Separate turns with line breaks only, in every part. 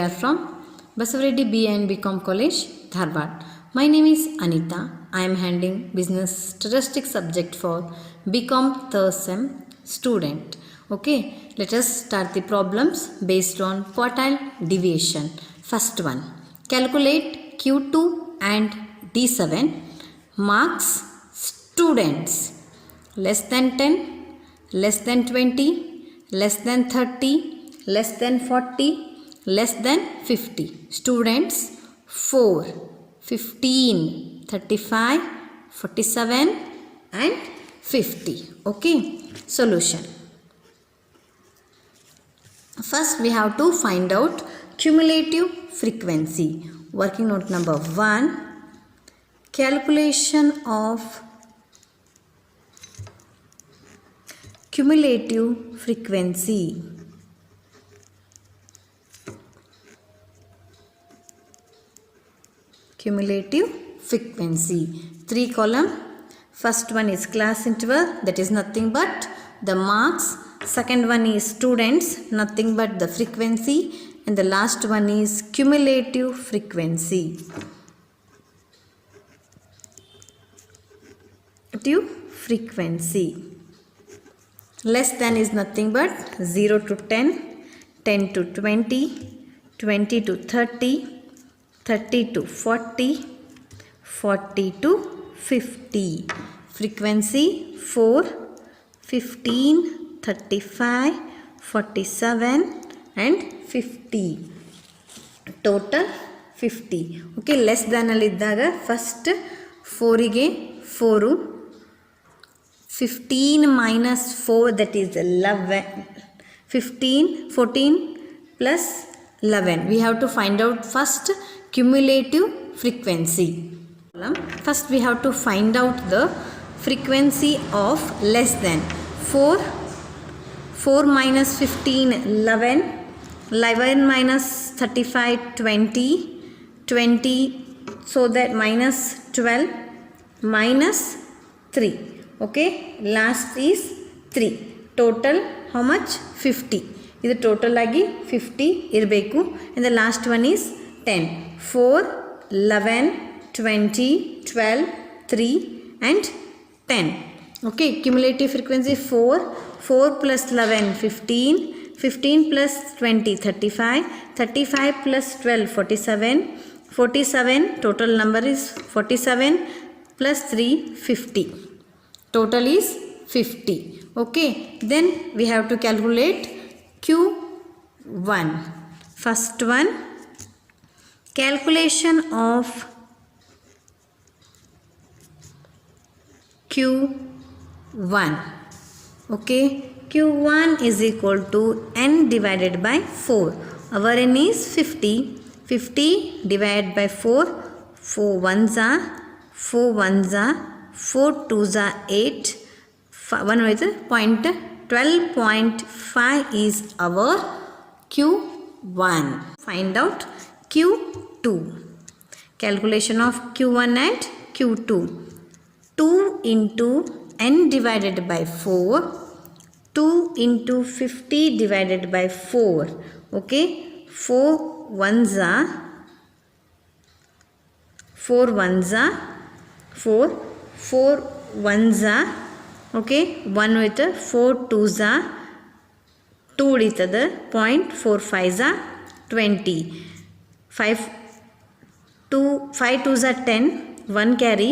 are from Basavareddy B and BCom College, Dharwad. My name is Anita. I am handling business statistics subject for BCom third sem student. Okay, let us start the problems based on quartile deviation. First one, calculate Q2 and D7 marks students less than 10, less than 20, less than 30, less than 40, less than 50. Students 4, 15, 35, 47 and 50. Okay, solution. First we have to find out cumulative frequency. Working note number 1, calculation of cumulative frequency. Cumulative frequency. 3 column. First one is class interval, that is nothing but the marks. Second one is students, nothing but the frequency. And the last one is cumulative frequency. Cumulative frequency. Less than is nothing but 0 to 10, 10 to 20, 20 to 30, 30 to 40, 40 to 50. Frequency 4, 15, 35, 47 and 50. Total 50. Okay, less than aliddaga first 4 ಗೆ 4, 15 minus 4 that is 11, 15, 14 plus 11. We have to find out first cumulative frequency. First we have to find out the frequency of less than 4, 4 minus 15, 11, 11 minus 35, 20, 20, so that minus 12, minus 3. Okay, last is 3. Total how much? 50. This total agi 50 irbeku. And the last one is 10. 4, 11, 20, 12, 3 and 10. Okay, cumulative frequency 4, 4 plus 11, 15, 15 plus 20, 35, 35 plus 12, 47, 47, total number is 47 plus 3, 50. Total is 50. Okay, then we have to calculate Q1. First one, calculation of Q1. Okay, Q1 is equal to n divided by 4. Our n is 50. 50 divided by 4. 4 ones are 4 ones are 4 twos are 8. 1 with 12.5 is our Q1. Find out Q2. Calculation of Q1 and Q2. 2 into n divided by 4. 2 into 50 divided by 4. Okay. 4 ones are 4 ones are 4. 4 ones are okay. 1 with 4 twos are 2 ಉಳಿತದೆ 0.45 are 20. 5 twos are 10. 1 carry.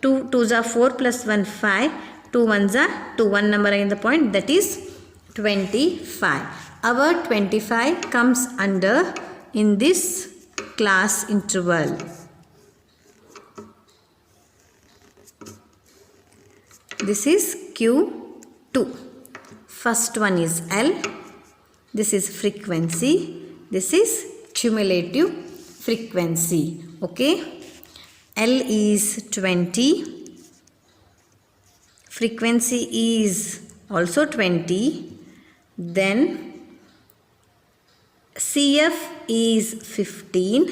2 twos are 4 plus 1 5. 2 ones are 2. 1 number in the point, that is 25. Our 25 comes under in this class interval. This is Q2. First one is L. This is frequency. This is cumulative frequency. Okay. L is 20. Frequency is also 20. Then CF is 15.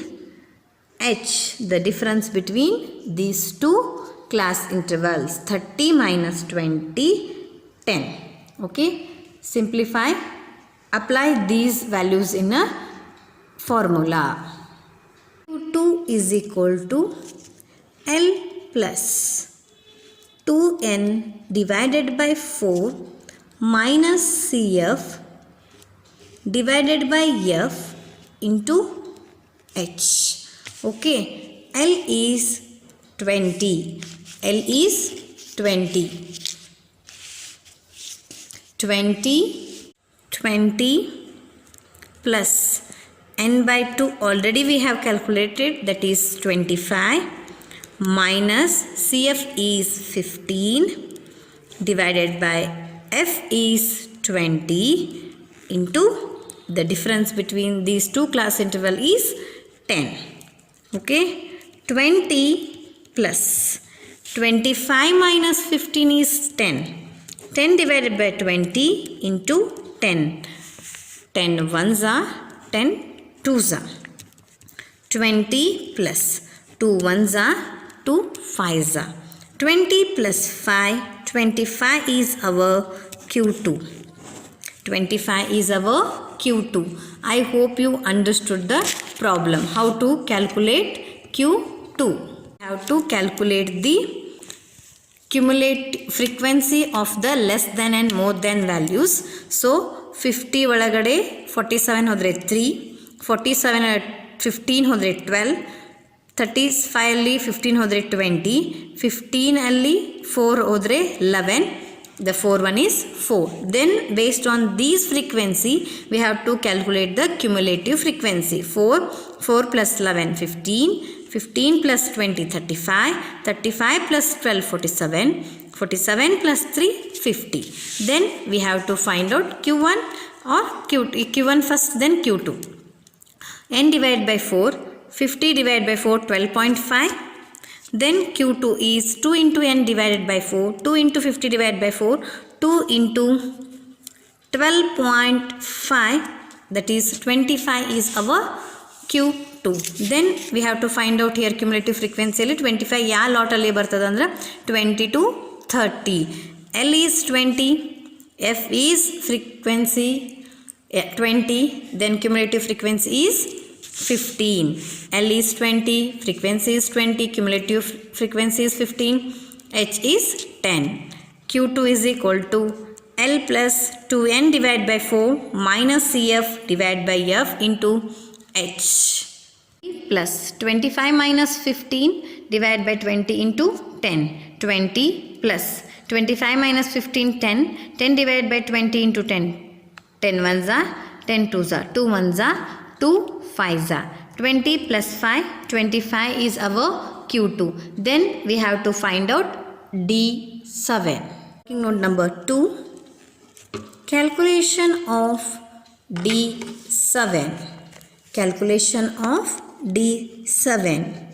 H, the difference between these two class intervals, 30 minus 20, 10. Okay, simplify, apply these values in a formula. Q2 is equal to L plus 2n divided by 4 minus CF divided by F into H. Okay, L is 20. L is 20. 20 plus n by 2 already we have calculated, that is 25, minus CF is 15 divided by F is 20 into the difference between these two class interval is 10. Okay, 20 plus 25 minus 15 is 10. 10 divided by 20 into 10. 10 ones are 10 twos are. 20 plus 2 ones are 2 fives are. 20 plus 5, 25 is our Q2. 25 is our Q2. I hope you understood the problem. How to calculate Q2. How to calculate the cumulative frequency of the less than and more than values. So 50 ಒಳಗಡೆ 47 ಹೋದರೆ 3, 47 15 ಹೋದರೆ 12, 35 ಅಲ್ಲಿ 15 ಹೋದರೆ 20, 15 ಅಲ್ಲಿ 4 ಹೋದರೆ 11, the 4 one is 4. Then based on these frequency we have to calculate the cumulative frequency. 4 plus 11 15, 15 plus 20 35, 35 plus 12 47, 47 plus 3 50. Then we have to find out Q1 or Q1 first, then Q2. N divided by 4, 50 divided by 4 12.5. Then Q2 is 2 into n divided by 4, 2 into 50 divided by 4, 2 into 12.5, that is 25 is our Q2. Then we have to find out here cumulative frequency ಅಲ್ಲಿ 25 ಯಾವ ಲಾಟಲ್ಲಿ ಬರ್ತದೆ ಅಂದರೆ 20 to 30. L is 20, F is frequency 20, then cumulative frequency is 15. L is 20, frequency is 20, cumulative frequency is 15, H is 10. Q2 is equal to L plus 2n divided by 4 minus CF divided by F into H plus 25 minus 15 divided by 20 into 10. 20 plus 25 minus 15 10, 10 divided by 20 into 10. 10 ones are 10 twos are, 2 ones are 2 fives are. 20 plus 5, 25 is our Q2. Then we have to find out D7. Note number 2. Calculation of D7. Calculation of D7.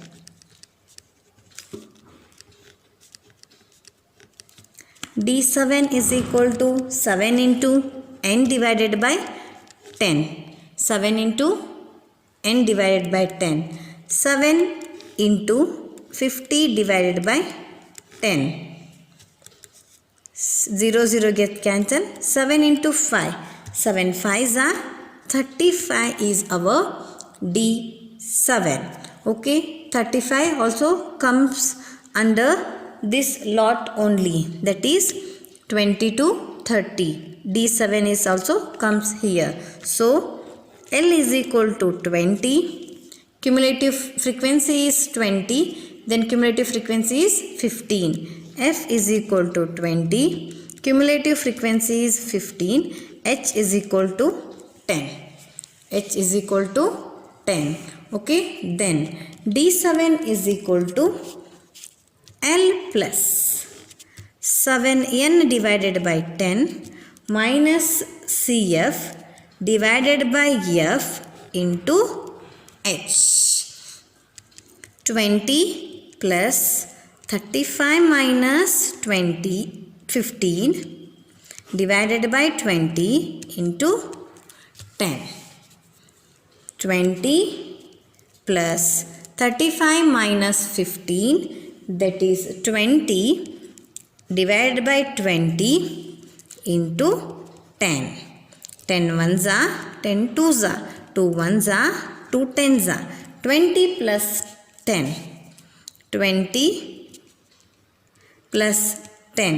D7 is equal to 7 into n divided by 10. 7 into n divided by 10. 7 into 50 divided by 10. 0 0 get cancelled. 7 into 5. 7 5s are 35 is our D7. Okay, 35 also comes under this lot only, that is 20 to 30. D7 is also comes here. So L is equal to 20, cumulative frequency is 20, then cumulative frequency is 15. F is equal to 20, cumulative frequency is 15, H is equal to 10. H is equal to 10. Okay, then D7 is equal to L plus 7n divided by 10 minus CF divided by F into H. 20 plus 35 minus 20 15 divided by 20 into 10. 20 plus 35 minus 15, that is 20 divided by 20 into 10. 10 ones are 10 twos are, 2 ones are 2 tens are 20 plus 10. 20 plus 10.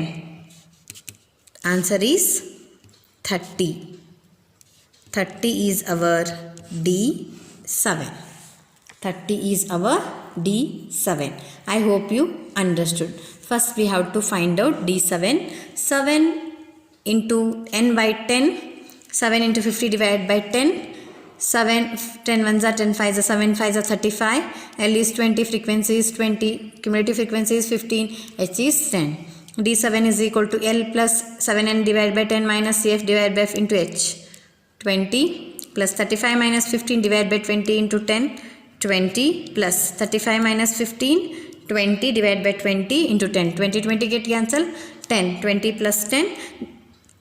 Answer is 30. 30 is our D7. 30 is our D7. I hope you understood. First we have to find out D7. 7 into n by 10. 7 into 50 divided by 10. 7, 10 ones are 10 5s are 7 5s are 35. L is 20, frequency is 20, cumulative frequency is 15, H is 10. D7 is equal to L plus 7n divided by 10 minus CF divided by F into H. 20 plus 35 minus 15 divided by 20 into 10. 20 plus 35 minus 15, 20 divided by 20 into 10. 20 20 get cancel. 10, 20 plus 10,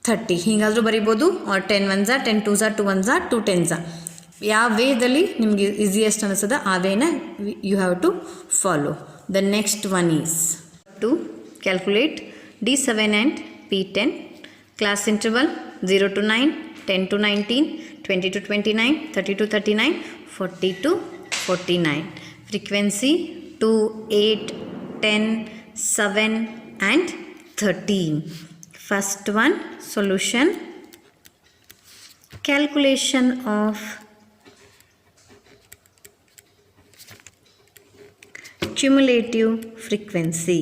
30. ಹಿಂಗಾದರೂ ಬರಿಬೋದು. Or 10 ones are 10 2s are 2 ones are 2 10s are. ಯಾವ ವೇದಲ್ಲಿ ನಿಮಗೆ easiest ಅನಿಸ್ತದ ಆ ವೇನ you have to follow. The next one is to calculate D7 and P10. Class interval 0 to 9, 10 to 19, 20 to 29, 30 to 39, 40 to 49. Frequency 2, 8, 10, 7 and 13. First one, solution. Calculation of cumulative frequency.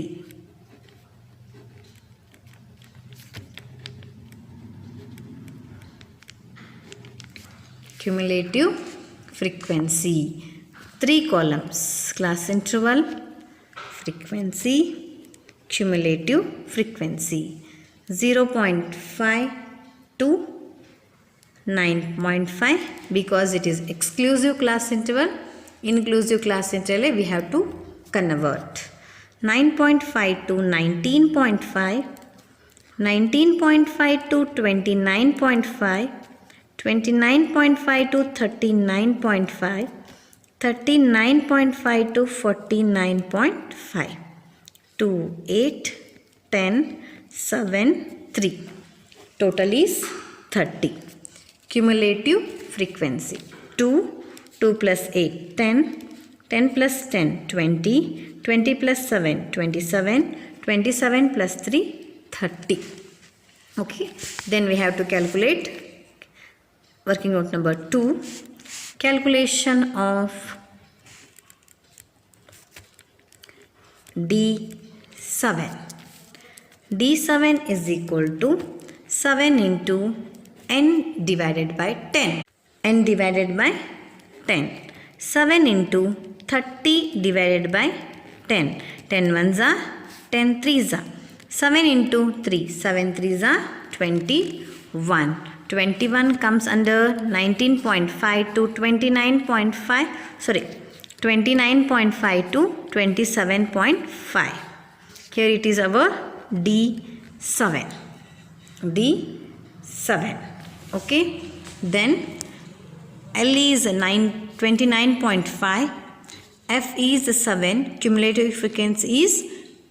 Cumulative frequency. 3 columns. Class interval, frequency, cumulative frequency. 0.5 to 9.5 because it is exclusive class interval. Inclusive class interval we have to convert. 9.5 to 19.5. 19.5 to 29.5. 29.5 to 39.5, 39.5 to 49.5, 2, 8, 10, 7, 3. Total is 30. Cumulative frequency. 2, 2 plus 8, 10, 10 plus 10, 20, 20 plus 7, 27, 27 plus 3, 30. Okay, then we have to calculate. Working out number 2, calculation of D7. D7 is equal to 7 into n divided by 10. n divided by 10. 7 into 30 divided by 10. 10 ones are 10 threes are. 7 into 3. 7 threes are 21. 21 comes under 19.5 to 29.5. Sorry, 29.5 to 27.5. Here it is our D7. D7. Okay. Then L is 29.5. F is 7. Cumulative frequency is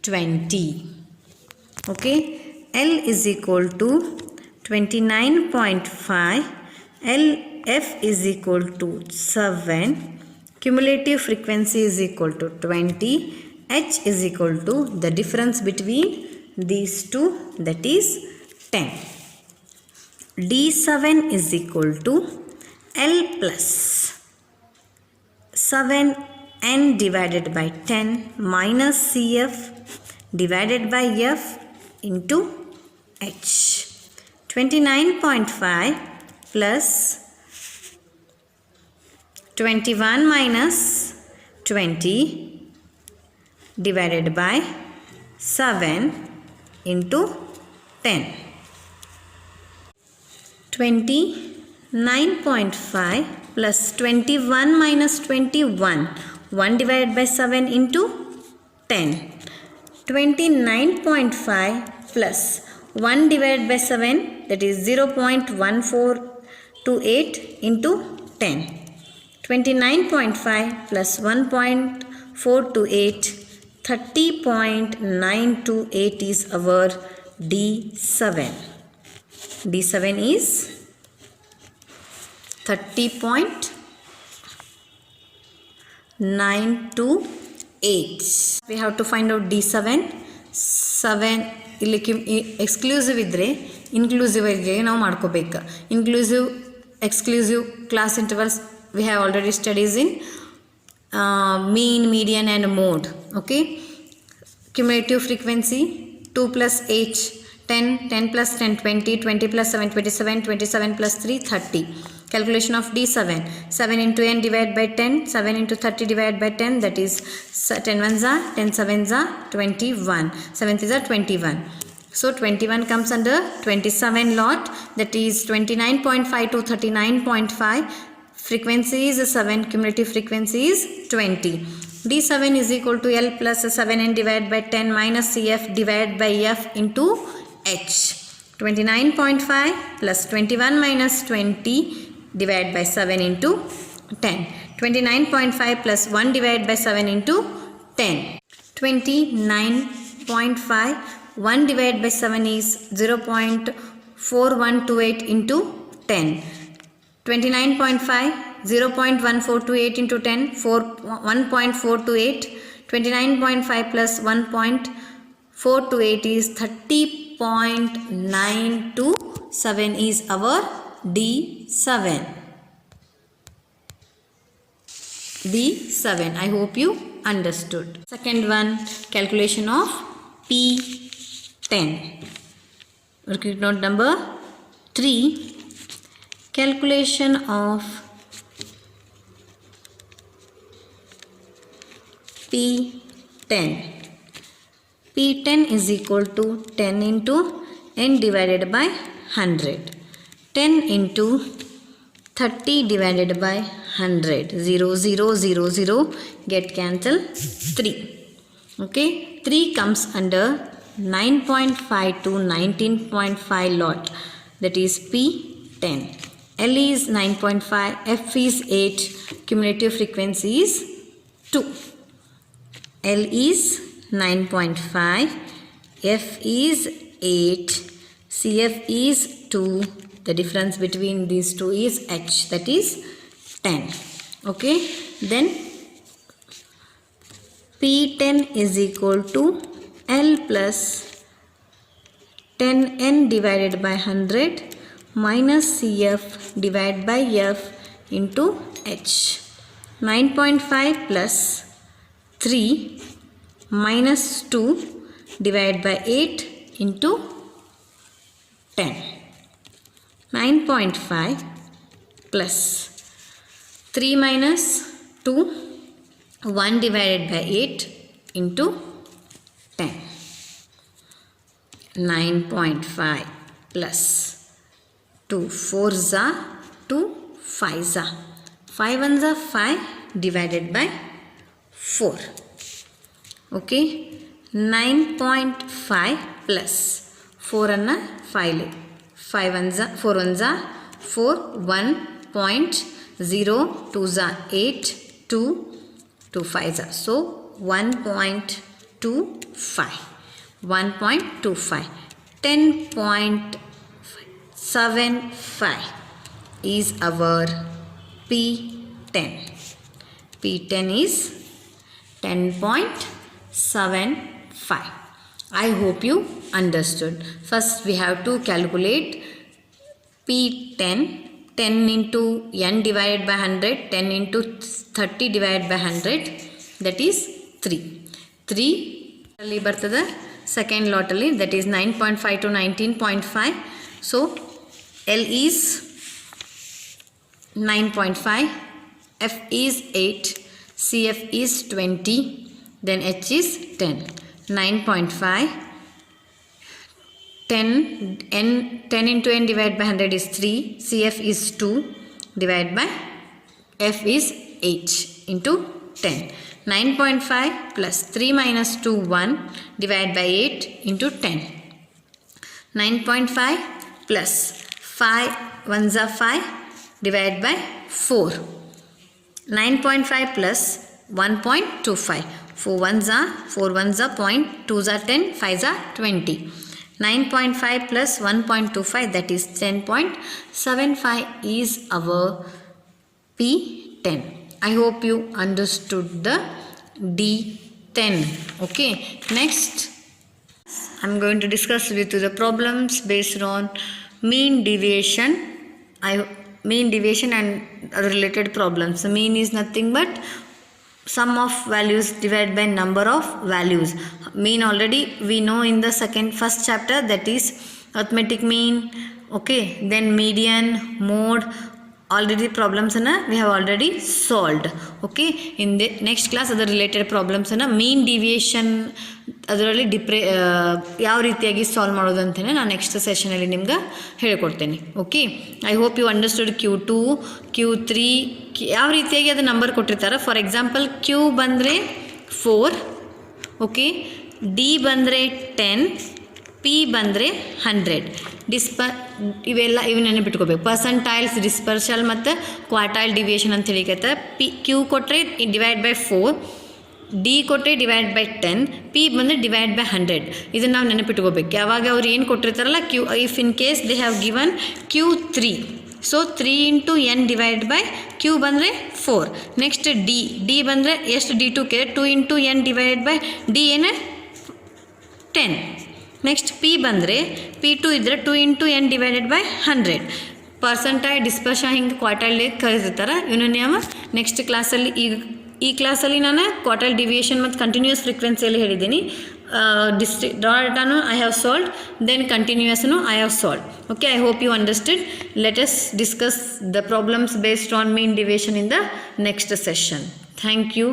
20. Okay. L is equal to 29.5. F is equal to 7. Cumulative frequency is equal to 20. H is equal to the difference between these two, that is 10. D7 is equal to L plus 7n divided by 10 minus CF divided by F into H. 29.5 plus 21 minus 20 divided by 7 into 10. 29.5 plus 21 minus 21. 1 divided by 7 into 10. 29.5 plus 1 divided by 7, that is 0.1428 into 10. 29.5 plus 1.428, 30.928 is our D7. D7 is 30.928. 9 to 8. We have to find out D7. 7 ಇಲ್ಲಿ exclusive ಇದ್ದರೆ ಇನ್ಕ್ಲೂಸಿವ್ಗೆ ನಾವು ಮಾಡ್ಕೋಬೇಕು. Inclusive exclusive class intervals we have already studies in mean, median and mode. Okay, cumulative frequency 2 plus 8 10, 10 plus 10 20, 20 plus 7 27, 27 plus 3 30. Calculation of D7. 7 into n divided by 10, 7 into 30 divided by 10, that is 10 ones are 10 sevens are 21, 7th is 21. So 21 comes under 27 lot, that is 29.5 to 39.5. Frequency is 7, cumulative frequency is 20. D7 is equal to L plus 7n divided by 10 minus CF divided by F into H. 29.5 plus 21 minus 20 divided by 7 into 10. 29.5 plus 1 divided by 7 into 10. 29.5 1 divided by 7 is 0.4128 into 10. 29.5 0.1428 into 10 1.428. 29.5 plus 1.428 is 30.927 is our D7. D7. I hope you understood. Second one, calculation of P10. Working note number 3. Calculation of P10. P10 is equal to 10 into n divided by 100. 10 into 30 divided by 100. 0, 0, 0, 0. Get cancel 3. Okay. 3 comes under 9.5 to 19.5 lot. That is P10. L is 9.5, F is 8, cumulative frequency is 2. L is 9.5, F is 8, CF is 2. The difference between these two is H, that is 10. Okay, then P10 is equal to L plus 10n divided by 100 minus CF divided by F into H. 9.5 plus 3 minus 2 divided by 8 into 10. 9.5 plus 3 minus 2, 1 divided by 8 into 10. 9.5 plus 2 4s are 2 5s are 5 ones are 5 divided by 4. Okay, 9.5 plus 4 anna 5 5 ones are 4 ones are 4 1.0 2s are 8 2 2 5s are, so 1.25 1.25 10.75 is our P10. P10 is 10.75. I hope you understood. First we have to calculate P10. 10 into n divided by 100, 10 into 30 divided by 100, that is 3. 3 ಅಲ್ಲಿ ಬರ್ತದೆ second ಲಾಟಲ್ಲಿ, that is 9.5 to 19.5. So L is 9.5, F is 8, CF is 20, then H is 10. 9.5, 10 into n divided by 100 is 3, CF is 2 divided by F is 8 into 10. 9.5 plus 3 minus 2 1 divided by 8 into 10. 9.5 plus 5 ones are 5 divided by 4. 9.5 plus 1.25. 4 ones are 0.2 2s are 10, 5s are 20. 9.5 plus 1.25, that is 10.75 is our P10. I hope you understood the D10. Okay, next I'm going to discuss with you the problems based on mean deviation. Mean deviation and other related problems. The mean is nothing but sum of values divided by number of values. Mean already we know in the first chapter, that is arithmetic mean. Okay, then median, mode, already problems we have already solved. Okay, in the next class other related problems mean deviation ಅದರಲ್ಲಿ ಯಾವ ರೀತಿಯಾಗಿ solve ಮಾಡೋದು ಅಂತಲೇ ನಾನು next ಸೆಷನಲ್ಲಿ ನಿಮ್ಗೆ ಹೇಳ್ಕೊಡ್ತೇನೆ. Okay, I hope you understood Q2, Q3 ಯಾವ ರೀತಿಯಾಗಿ ಅದು ನಂಬರ್ ಕೊಟ್ಟಿರ್ತಾರೆ. ಫಾರ್ ಎಕ್ಸಾಂಪಲ್ Q ಬಂದರೆ 4, ಓಕೆ, D ಬಂದರೆ 10, P ಬಂದರೆ 100. ಇವೆಲ್ಲ ನೆನಪಿಟ್ಕೋಬೇಕು. ಪರ್ಸಂಟೈಲ್ಸ್, ಡಿಸ್ಪರ್ಷಲ್ ಮತ್ತು ಕ್ವಾರ್ಟೈಲ್ ಡಿವಿಯೇಷನ್ ಅಂತ ಹೇಳಿಕತ್ತೆ. Q ಕೊಟ್ಟರೆ ಡಿವೈಡ್ ಬೈ 4, ಡಿ ಕೊಟ್ಟರೆ ಡಿವೈಡ್ ಬೈ 10, ಪಿ ಬಂದರೆ ಡಿವೈಡ್ ಬೈ 100. ಇದನ್ನು ನಾವು ನೆನಪಿಟ್ಕೋಬೇಕು. ಯಾವಾಗ ಅವ್ರು ಏನು ಕೊಟ್ಟಿರ್ತಾರಲ್ಲ if in case they have given Q3, so 3 into N divide by Q ಬಂದರೆ 4. ನೆಕ್ಸ್ಟ್ ಡಿ ಬಂದರೆ ಎಷ್ಟು D2 2 into N divide by D ಏನೇ 10. ನೆಕ್ಸ್ಟ್ ಪಿ ಬಂದರೆ P2 ಇದ್ದರೆ 2 into N divided by 100. Percentile, dispersion ಹಿಂಗೆ ಕ್ವಾರ್ಟೈಲ್ ಕರೆದಿರ್ತಾರೆ. ಇವನ್ನ ನಾವು ನೆಕ್ಸ್ಟ್ ಕ್ಲಾಸಲ್ಲಿ ಈ ಕ್ಲಾಸಲ್ಲಿ ನಾನು ಕ್ವಾರ್ಟೈಲ್ ಡಿವಿಯೇಷನ್ ಮತ್ತು ಕಂಟಿನ್ಯೂಯಸ್ ಫ್ರೀಕ್ವೆನ್ಸಿಯಲ್ಲಿ ಹೇಳಿದ್ದೀನಿ. ಡಾಟಾನು ಐ ಹ್ಯಾವ್ ಸಾಲ್ವ್ಡ್, ದೆನ್ ಕಂಟಿನ್ಯೂಯಸ್ನು I have solved. Okay, I hope you understood. Let us discuss the problems based on mean deviation in the next session. Thank you.